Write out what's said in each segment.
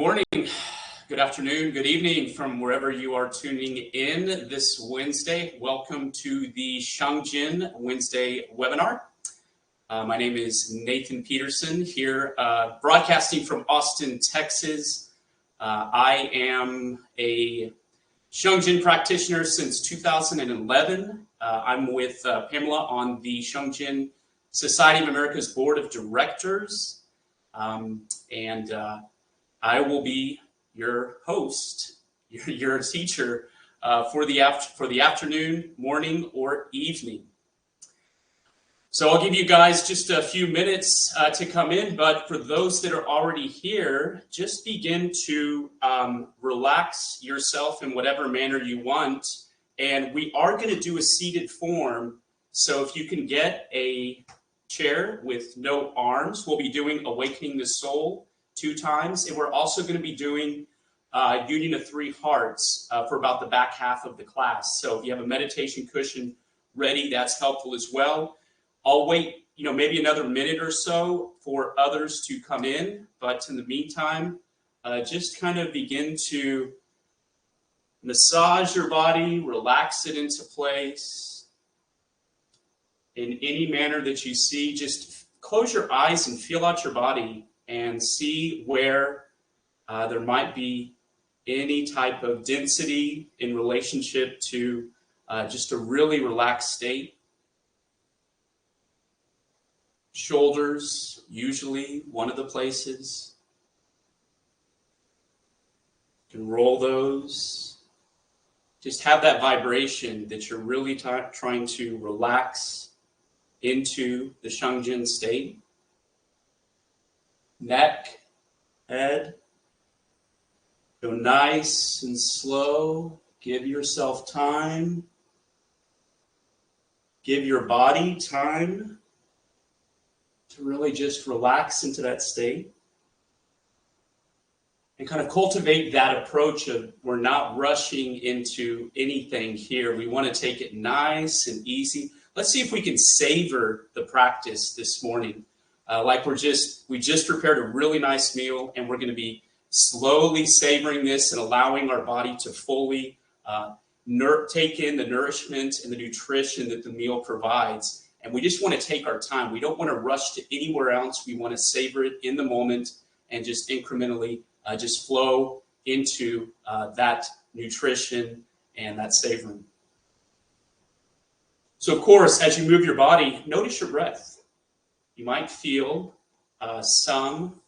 morning, good afternoon, good evening from wherever you are tuning in this Wednesday. Welcome to the Shangjin Wednesday webinar. My name is Nate Peterson here, broadcasting from Austin, Texas. I am a Shangjin practitioner since 2011. I'm with Pamela on the Shangjin Society of America's Board of Directors. I will be your host, your teacher for the afternoon, morning, or evening. So I'll give you guys just a few minutes to come in, but for those that are already here, just begin to relax yourself in whatever manner you want. And we are going to do a seated form. So if you can get a chair with no arms, we'll be doing Awakening the Soul 2 times, and we're also going to be doing Union of Three Hearts for about the back half of the class. So if you have a meditation cushion ready, that's helpful as well. I'll wait, maybe another minute or so for others to come in, but in the meantime, just kind of begin to massage your body, relax it into place in any manner that you see. Just close your eyes and feel out your body and see where there might be any type of density in relationship to just a really relaxed state. Shoulders, usually one of the places. You can roll those. Just have that vibration that you're really trying to relax into the Shangjin state. Neck, head, go nice and slow. Give yourself time. Give your body time to really just relax into that state. And kind of cultivate that approach of we're not rushing into anything here. We want to take it nice and easy. Let's see if we can savor the practice this morning. We just prepared a really nice meal, and we're going to be slowly savoring this and allowing our body to fully take in the nourishment and the nutrition that the meal provides. And we just want to take our time. We don't want to rush to anywhere else. We want to savor it in the moment and just incrementally just flow into that nutrition and that savoring. So, of course, as you move your body, notice your breath. You might feel some,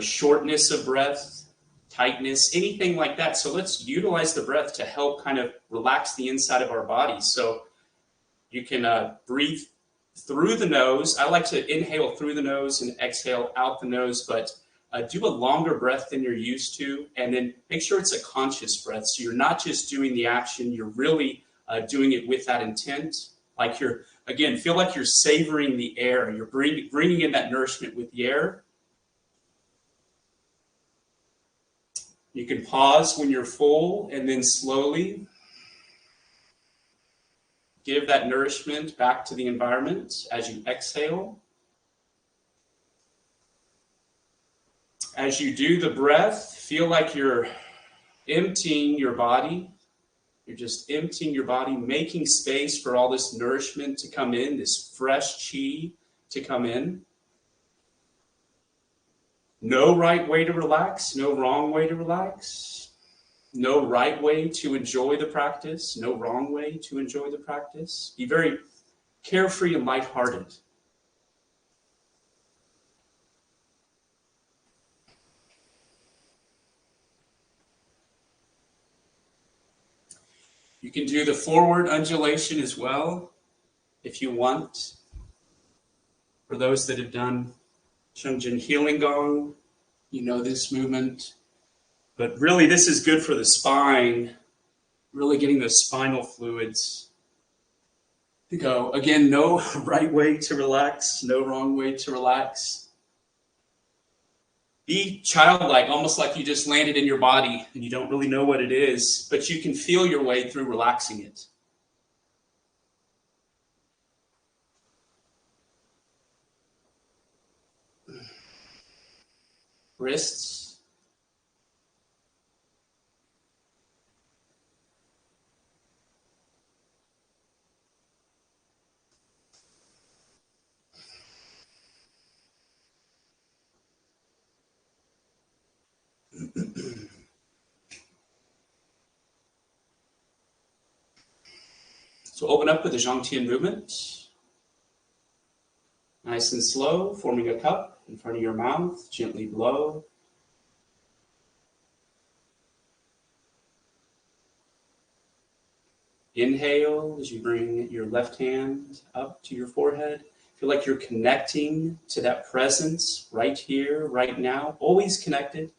shortness of breath, tightness, anything like that. So let's utilize the breath to help kind of relax the inside of our body. So you can breathe through the nose. I like to inhale through the nose and exhale out the nose, but do a longer breath than you're used to. And then make sure it's a conscious breath. So you're not just doing the action, you're really doing it with that intent. Feel like you're savoring the air. You're bringing in that nourishment with the air. You can pause when you're full and then slowly give that nourishment back to the environment as you exhale. As you do the breath, feel like you're emptying your body. You're just emptying your body, making space for all this nourishment to come in, this fresh chi to come in. No right way to relax, no wrong way to relax. No right way to enjoy the practice, no wrong way to enjoy the practice. Be very carefree and lighthearted. You can do the forward undulation as well, if you want. For those that have done Shangjin Healing Gong, you know this movement. But really, this is good for the spine, really getting those spinal fluids to go. Again, no right way to relax, no wrong way to relax. Be childlike, almost like you just landed in your body and you don't really know what it is, but you can feel your way through relaxing it. wrists. So open up with the Zhangtian movement. Nice and slow, forming a cup in front of your mouth, gently blow. Inhale as you bring your left hand up to your forehead. Feel like you're connecting to that presence right here, right now, always connected.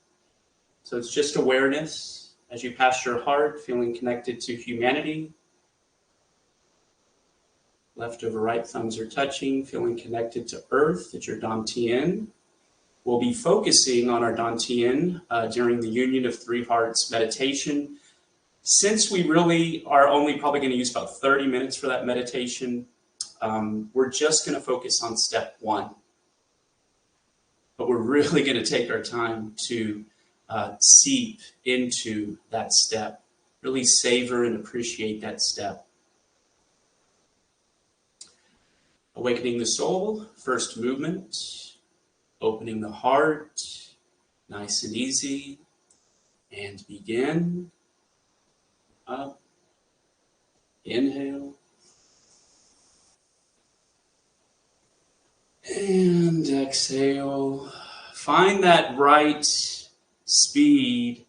So it's just awareness as you pass your heart, feeling connected to humanity. Left over right thumbs are touching, feeling connected to earth at your Dantian. We'll be focusing on our Dantian during the Union of Three Hearts meditation. Since we really are only probably going to use about 30 minutes for that meditation, we're just going to focus on step one. But we're really going to take our time to seep into that step, really savor and appreciate that step. Awakening the soul, first movement, opening the heart, nice and easy, and begin. Up, inhale, and exhale. Find that right speed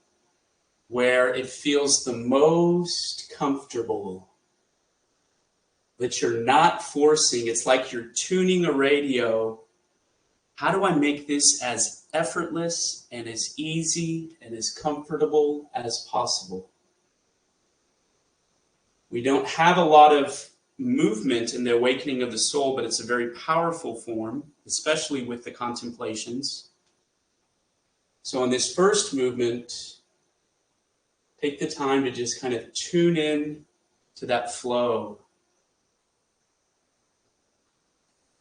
where it feels the most comfortable, that you're not forcing. It's like you're tuning a radio. How do I make this as effortless and as easy and as comfortable as possible? We don't have a lot of movement in the awakening of the soul, but it's a very powerful form, especially with the contemplations. So in this first movement, take the time to just kind of tune in to that flow.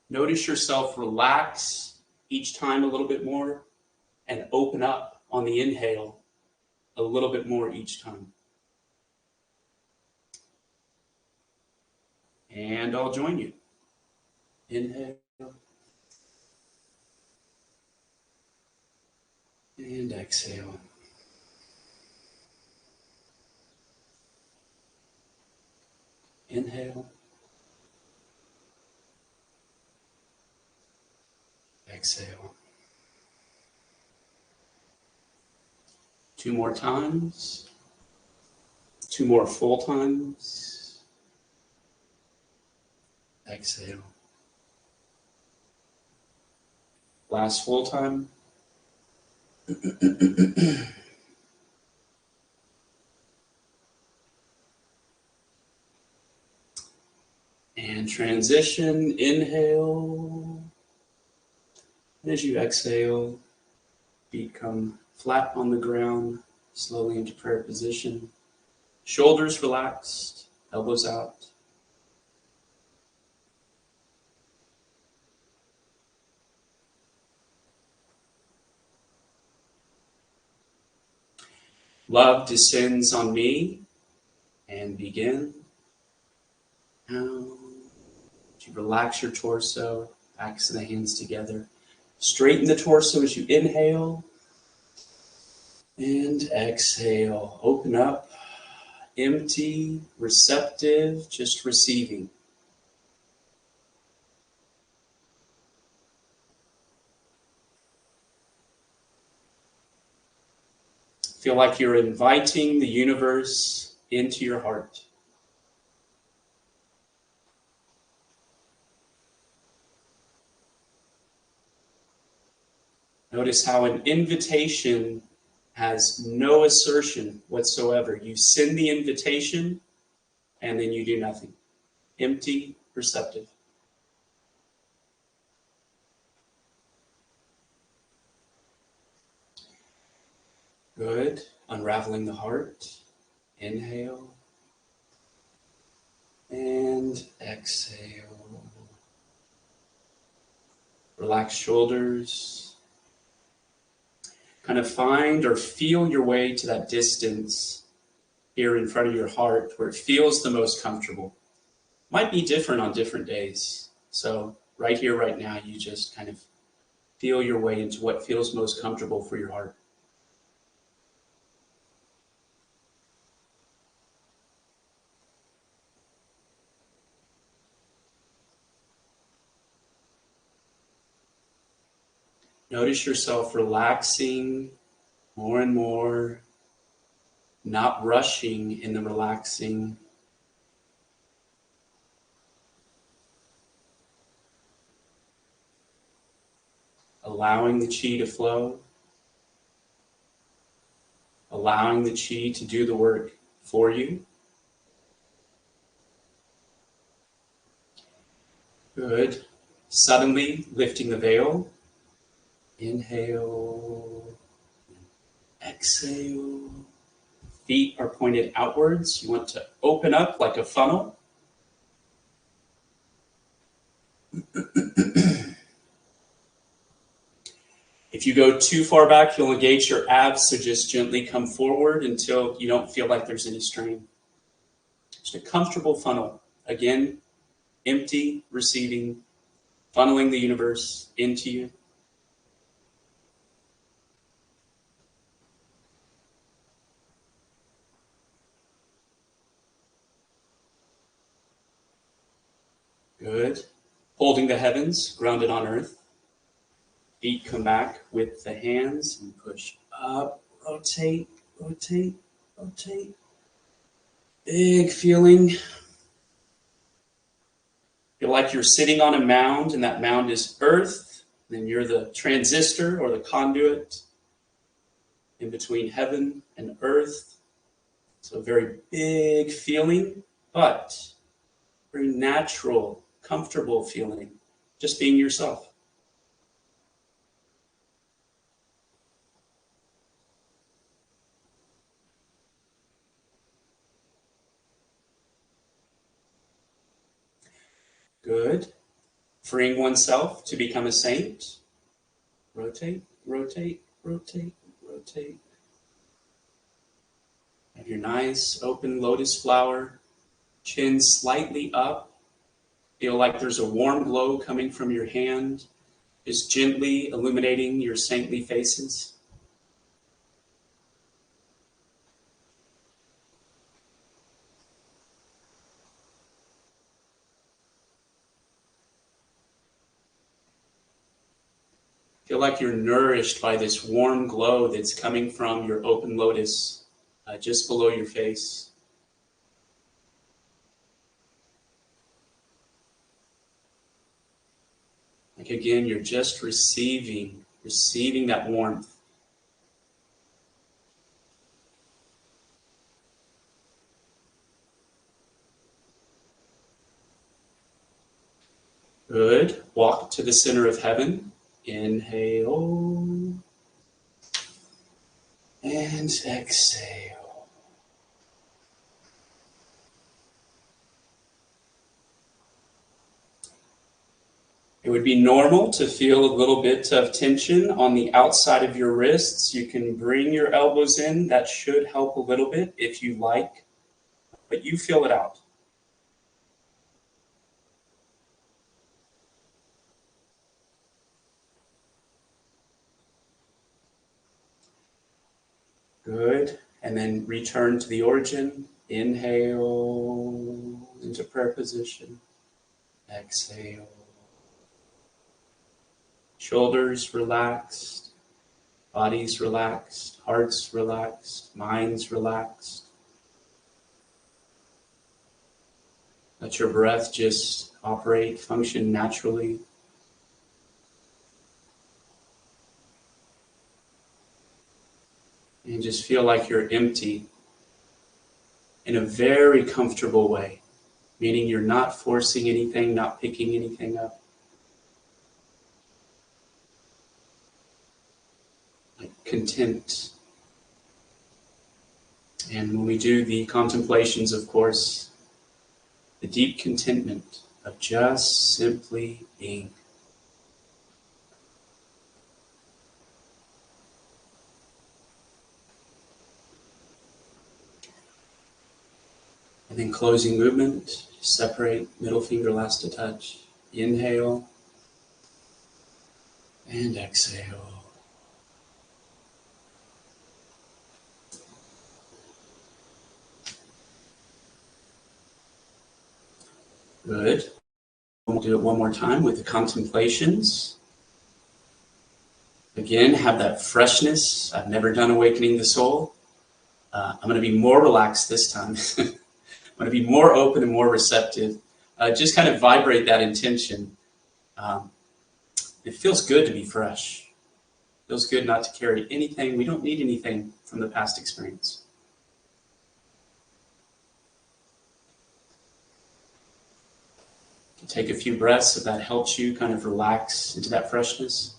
Notice yourself relax each time a little bit more and open up on the inhale a little bit more each time. And I'll join you. Inhale. And exhale. Inhale. Exhale. 2 more times. 2 more full times. Exhale. Last full time. And transition, inhale. And as you exhale, feet come flat on the ground, slowly into prayer position. Shoulders relaxed, elbows out. Love descends on me and begin. Now, you relax your torso, backs of the hands together. Straighten the torso as you inhale and exhale. Open up, empty, receptive, just receiving. Feel like you're inviting the universe into your heart. Notice how an invitation has no assertion whatsoever. You send the invitation and then you do nothing. Empty, receptive. Good. Unraveling the heart. Inhale. And exhale. Relax shoulders. kind of find or feel your way to that distance here in front of your heart where it feels the most comfortable. Might be different on different days. So right here, right now, you just kind of feel your way into what feels most comfortable for your heart. Notice yourself relaxing more and more, not rushing in the relaxing. Allowing the chi to flow. Allowing the chi to do the work for you. Good. Suddenly lifting the veil. Inhale. Exhale. Feet are pointed outwards. You want to open up like a funnel. If you go too far back, you'll engage your abs, so just gently come forward until you don't feel like there's any strain. Just a comfortable funnel. Again, empty, receiving, funneling the universe into you. Good. Holding the heavens, grounded on earth. Feet come back with the hands and push up, rotate, rotate, rotate. Big feeling. Feel like you're sitting on a mound, and that mound is earth. Then you're the transistor or the conduit in between heaven and earth. So a very big feeling, but very natural, comfortable feeling. Just being yourself. Good. Freeing oneself to become a saint. Rotate, rotate, rotate, rotate. Have your nice open lotus flower, chin slightly up. Feel like there's a warm glow coming from your hand, just gently illuminating your saintly faces. Feel like you're nourished by this warm glow that's coming from your open lotus just below your face. Like again, you're just receiving that warmth. Good. Walk to the center of heaven. Inhale. And exhale. It would be normal to feel a little bit of tension on the outside of your wrists. You can bring your elbows in. That should help a little bit if you like, but you feel it out. Good. And then return to the origin. Inhale into prayer position. Exhale. Shoulders relaxed. Bodies relaxed. Hearts relaxed. Minds relaxed. Let your breath just operate, function naturally. And just feel like you're empty in a very comfortable way, meaning you're not forcing anything, not picking anything up. Like content. And when we do the contemplations, of course, the deep contentment of just simply being. And then closing movement, separate, middle finger last to touch. Inhale and exhale. Good. We'll do it one more time with the contemplations. Again, have that freshness. I've never done Awakening the Soul. I'm going to be more relaxed this time. I'm going to be more open and more receptive. Just kind of vibrate that intention. It feels good to be fresh. It feels good not to carry anything. We don't need anything from the past experience. Take a few breaths if that helps you kind of relax into that freshness.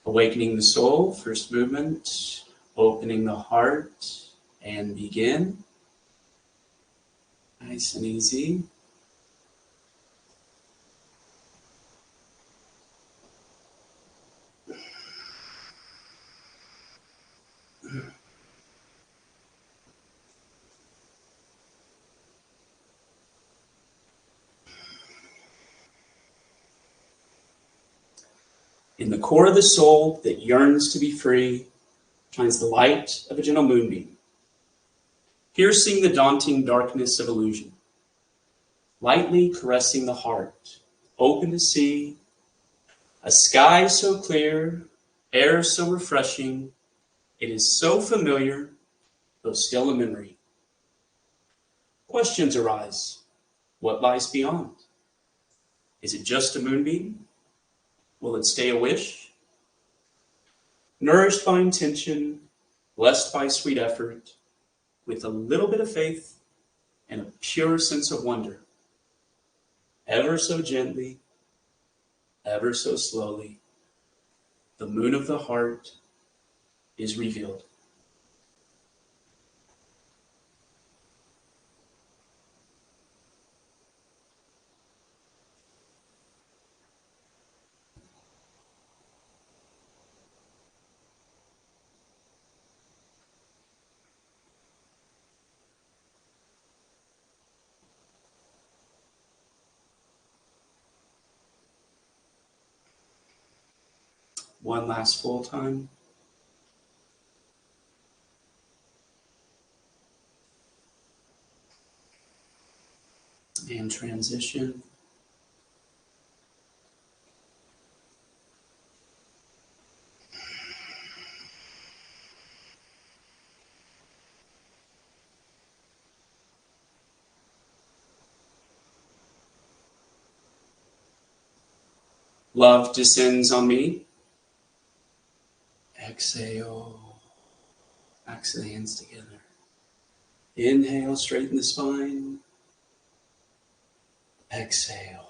Awakening the soul, first movement, opening the heart, and begin. Nice and easy. In the core of the soul that yearns to be free, shines the light of a gentle moonbeam, piercing the daunting darkness of illusion, lightly caressing the heart, open to see, a sky so clear, air so refreshing, it is so familiar, though still a memory. Questions arise. What lies beyond? Is it just a moonbeam? Will it stay a wish? Nourished by intention, blessed by sweet effort, with a little bit of faith and a pure sense of wonder, ever so gently, ever so slowly, the moon of the heart is revealed. One last full time. And transition. Love descends on me. Exhale. Backs of the hands together. Inhale, straighten the spine. Exhale.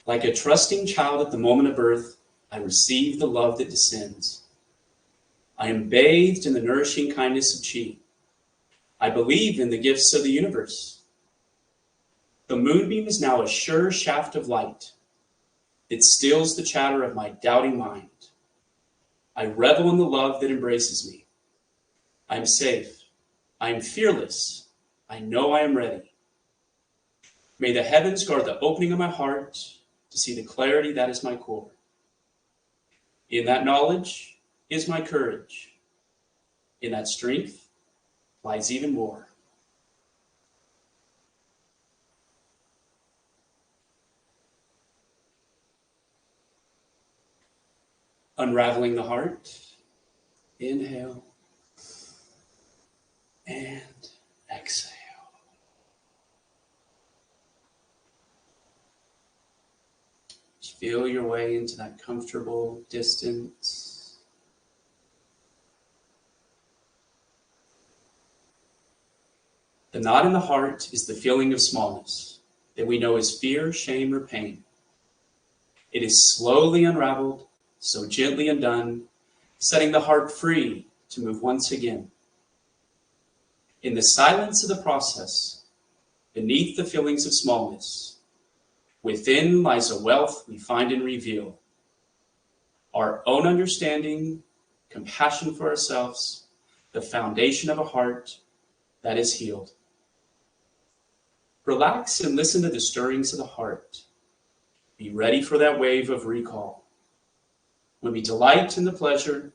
Like a trusting child at the moment of birth, I receive the love that descends. I am bathed in the nourishing kindness of chi. I believe in the gifts of the universe. The moonbeam is now a sure shaft of light. It stills the chatter of my doubting mind. I revel in the love that embraces me. I am safe. I am fearless. I know I am ready. May the heavens guard the opening of my heart to see the clarity that is my core. In that knowledge is my courage. In that strength lies even more. Unraveling the heart. Inhale and exhale. Just feel your way into that comfortable distance. The knot in the heart is the feeling of smallness that we know is fear, shame, or pain. It is slowly unraveled, so gently undone, setting the heart free to move once again. In the silence of the process, beneath the feelings of smallness, within lies a wealth we find and reveal. Our own understanding, compassion for ourselves, the foundation of a heart that is healed. Relax and listen to the stirrings of the heart. Be ready for that wave of recall. When we delight in the pleasure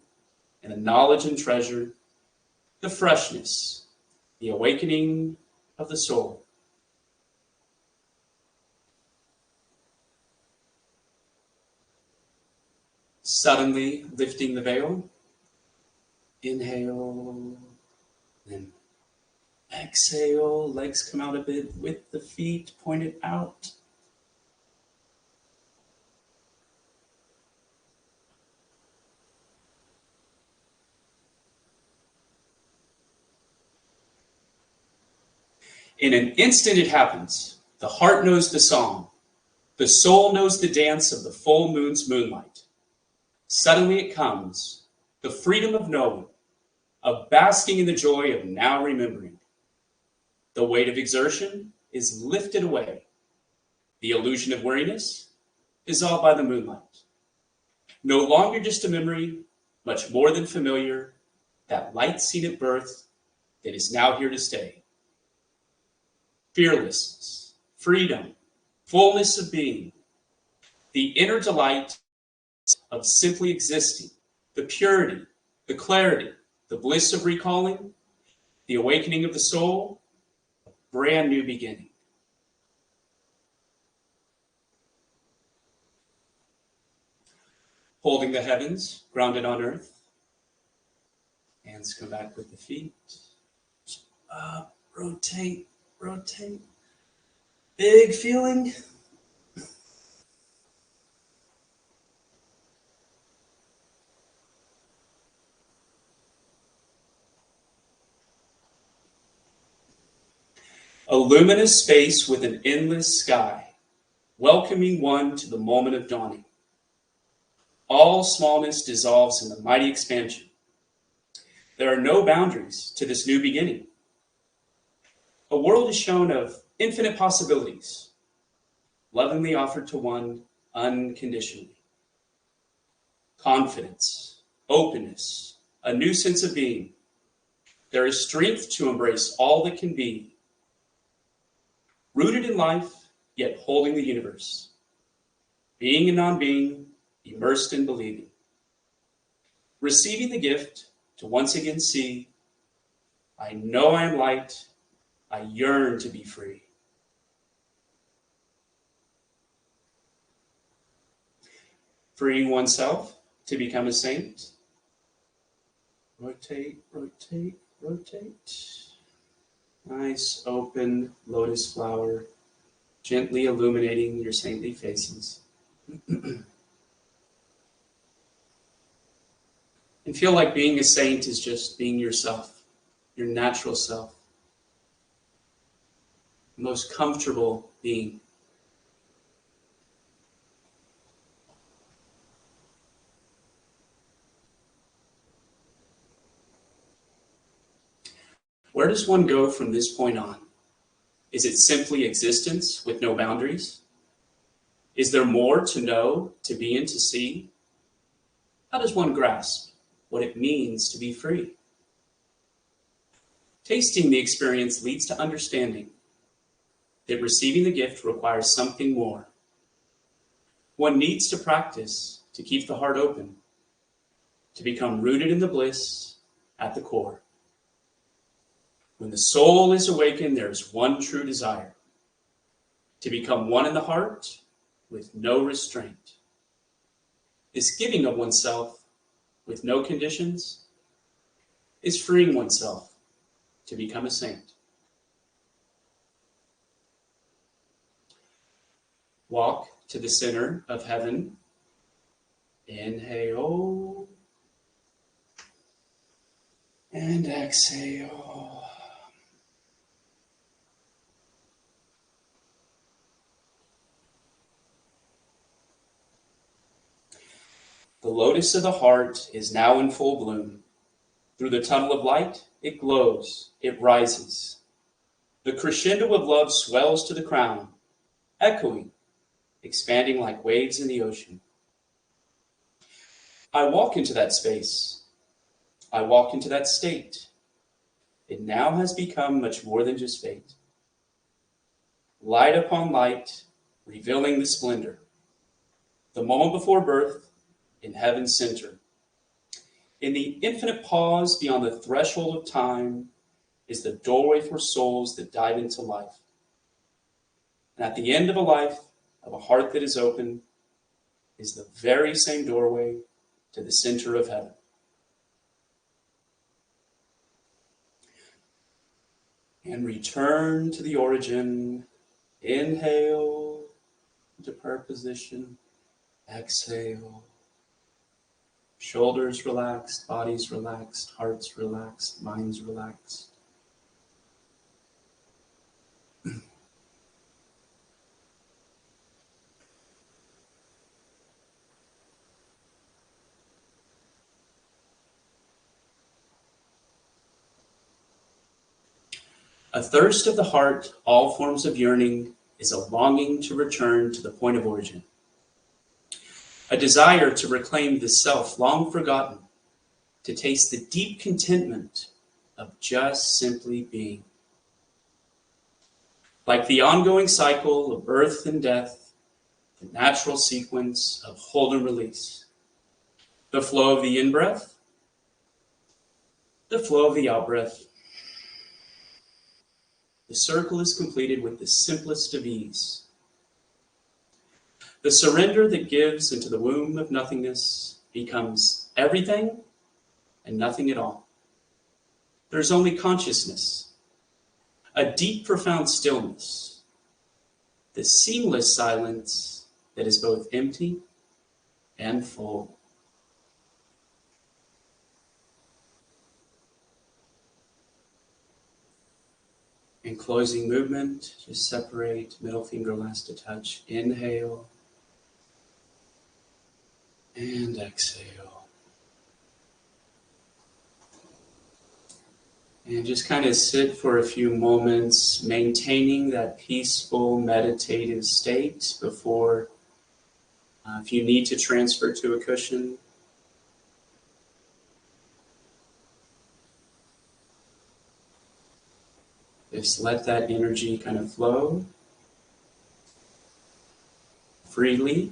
and the knowledge and treasure, the freshness, the awakening of the soul. Suddenly lifting the veil, inhale, then exhale, legs come out a bit with the feet pointed out. In an instant it happens. The heart knows the song. The soul knows the dance of the full moon's moonlight. Suddenly it comes, the freedom of knowing, of basking in the joy of now remembering. The weight of exertion is lifted away. The illusion of weariness dissolved by the moonlight. No longer just a memory, much more than familiar, that light seen at birth that is now here to stay. Fearlessness, freedom, fullness of being, the inner delight of simply existing, the purity, the clarity, the bliss of recalling, the awakening of the soul, a brand new beginning. Holding the heavens, grounded on earth. Hands come back with the feet. Up, rotate, rotate. Big feeling. A luminous space with an endless sky, welcoming one to the moment of dawning. All smallness dissolves in the mighty expansion. There are no boundaries to this new beginning. A world is shown of infinite possibilities, lovingly offered to one unconditionally. Confidence, openness, a new sense of being. There is strength to embrace all that can be. Rooted in life, yet holding the universe. Being and non-being, immersed in believing. Receiving the gift to once again see, I know I am light, I yearn to be free. Freeing oneself to become a saint. Rotate, rotate, rotate. Nice open lotus flower, gently illuminating your saintly faces. And feel like being a saint is just being yourself, your natural self. The most comfortable being. Where does one go from this point on? Is it simply existence with no boundaries? Is there more to know, to be, and to see? How does one grasp what it means to be free? Tasting the experience leads to understanding that receiving the gift requires something more. One needs to practice to keep the heart open, to become rooted in the bliss at the core. When the soul is awakened, there is one true desire, to become one in the heart with no restraint. This giving of oneself with no conditions is freeing oneself to become a saint. Walk to the center of heaven. Inhale and exhale. The lotus of the heart is now in full bloom. Through the tunnel of light, it glows, it rises. The crescendo of love swells to the crown, echoing, expanding like waves in the ocean. I walk into that space. I walk into that state. It now has become much more than just fate. Light upon light, revealing the splendor. The moment before birth, in heaven's center. In the infinite pause beyond the threshold of time is the doorway for souls that dive into life. And at the end of a life, of a heart that is open, is the very same doorway to the center of heaven. And return to the origin. Inhale into prayer position. Exhale. Shoulders relaxed, bodies relaxed, hearts relaxed, minds relaxed. A thirst of the heart, all forms of yearning, is a longing to return to the point of origin. A desire to reclaim the self long forgotten, to taste the deep contentment of just simply being. Like the ongoing cycle of birth and death, the natural sequence of hold and release. The flow of the in-breath, the flow of the out-breath. The circle is completed with the simplest of ease. The surrender that gives into the womb of nothingness becomes everything and nothing at all. There's only consciousness, a deep, profound stillness, the seamless silence that is both empty and full. In closing movement, just separate, middle finger last to touch. Inhale and exhale. And just kind of sit for a few moments, maintaining that peaceful, meditative state before, if you need to transfer to a cushion. Just let that energy kind of flow freely.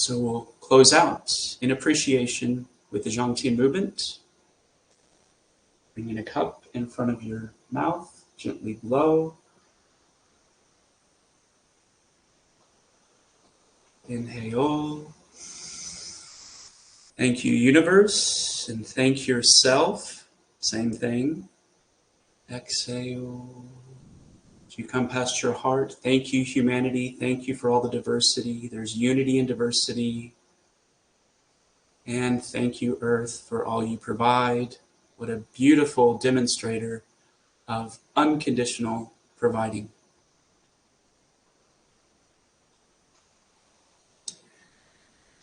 So we'll close out in appreciation with the Zhangtian movement. Bringing a cup in front of your mouth, gently blow. Inhale. Thank you, universe, and thank yourself. Same thing. Exhale. As you come past your heart, thank you, humanity. Thank you for all the diversity. There's unity in diversity. And thank you, Earth, for all you provide. What a beautiful demonstrator of unconditional providing.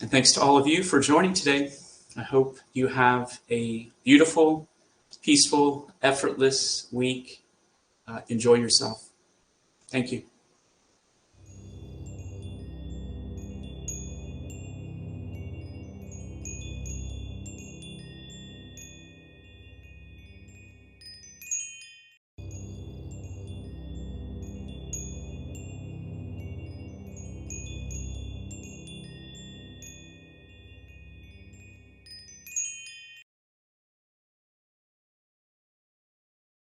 And thanks to all of you for joining today. I hope you have a beautiful, peaceful, effortless week. Enjoy yourself. Thank you.